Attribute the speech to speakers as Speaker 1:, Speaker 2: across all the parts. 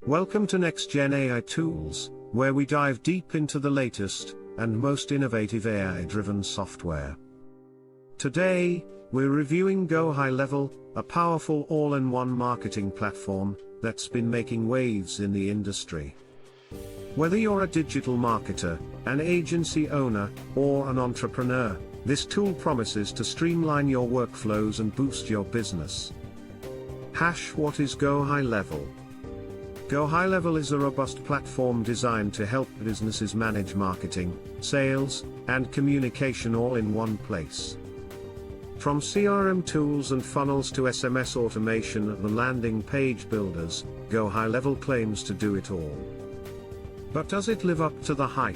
Speaker 1: Welcome to Next Gen AI Tools, where we dive deep into the latest and most innovative AI-driven software. Today, we're reviewing GoHighLevel, a powerful all-in-one marketing platform that's been making waves in the industry. Whether you're a digital marketer, an agency owner, or an entrepreneur, this tool promises to streamline your workflows and boost your business. What is GoHighLevel? GoHighLevel is a robust platform designed to help businesses manage marketing, sales, and communication all in one place. From CRM tools and funnels to SMS automation and landing page builders, GoHighLevel claims to do it all. But does it live up to the hype?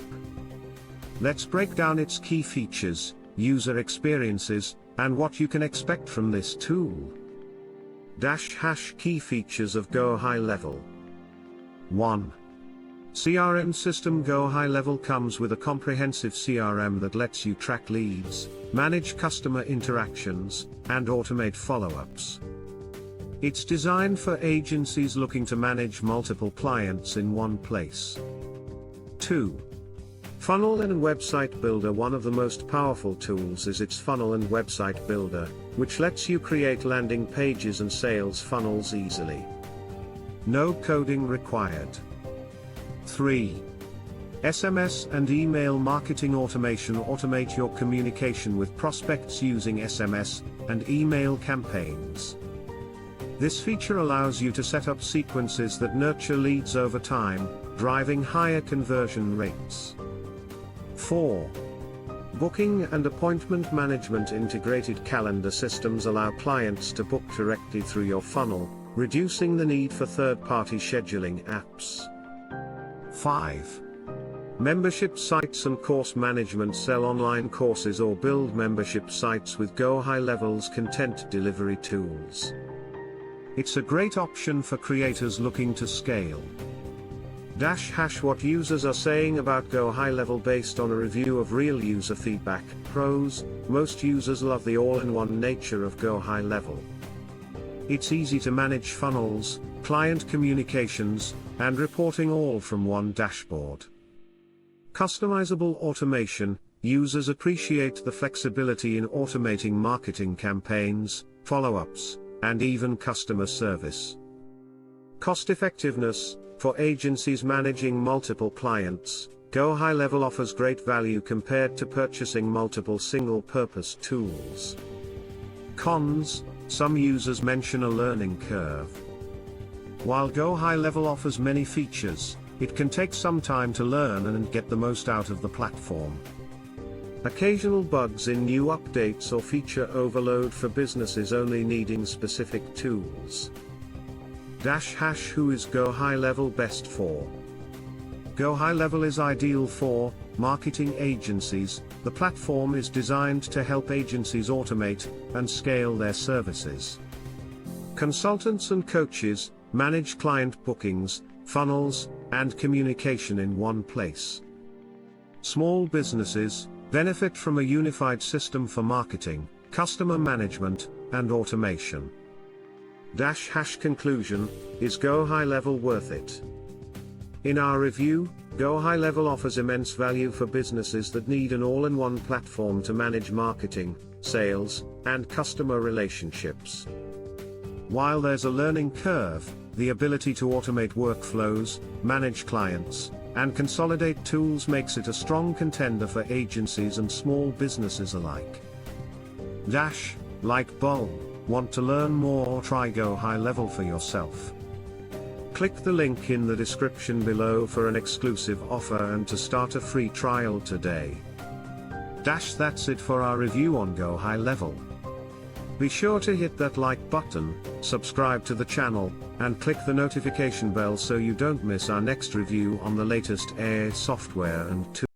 Speaker 1: Let's break down its key features, user experiences, and what you can expect from this tool. Key features of GoHighLevel. 1. CRM system. GoHighLevel comes with a comprehensive CRM that lets you track leads, manage customer interactions, and automate follow-ups. It's designed for agencies looking to manage multiple clients in one place. 2. Funnel and Website Builder. One of the most powerful tools is its Funnel and Website Builder, which lets you create landing pages and sales funnels easily. No coding required. 3. SMS and email marketing automation. Automate your communication with prospects using SMS and email campaigns. This feature allows you to set up sequences that nurture leads over time, driving higher conversion rates. 4. Booking and appointment management. Integrated calendar systems allow clients to book directly through your funnel, reducing the need for third-party scheduling apps. 5. Membership sites and course management. Sell online courses or build membership sites with GoHighLevel's content delivery tools. It's a great option for creators looking to scale. What users are saying about GoHighLevel. Based on a review of real user feedback. Pros: most users love the all-in-one nature of GoHighLevel. It's easy to manage funnels, client communications, and reporting all from one dashboard. Customizable automation. Users appreciate the flexibility in automating marketing campaigns, follow-ups, and even customer service. Cost effectiveness. For agencies managing multiple clients, GoHighLevel offers great value compared to purchasing multiple single-purpose tools. Cons: some users mention a learning curve. While GoHighLevel offers many features, it can take some time to learn and get the most out of the platform. Occasional bugs in new updates or feature overload for businesses only needing specific tools. Who is GoHighLevel best for? GoHighLevel is ideal for marketing agencies. The platform is designed to help agencies automate and scale their services. Consultants and coaches manage client bookings, funnels, and communication in one place. Small businesses benefit from a unified system for marketing, customer management, and automation. Conclusion: is GoHighLevel worth it? In our review, GoHighLevel offers immense value for businesses that need an all-in-one platform to manage marketing, sales, and customer relationships. While there's a learning curve, the ability to automate workflows, manage clients, and consolidate tools makes it a strong contender for agencies and small businesses alike. Want to learn more or try GoHighLevel for yourself? Click the link in the description below for an exclusive offer and to start a free trial today. That's it for our review on GoHighLevel. Be sure to hit that like button, subscribe to the channel, and click the notification bell so you don't miss our next review on the latest AI software and tools.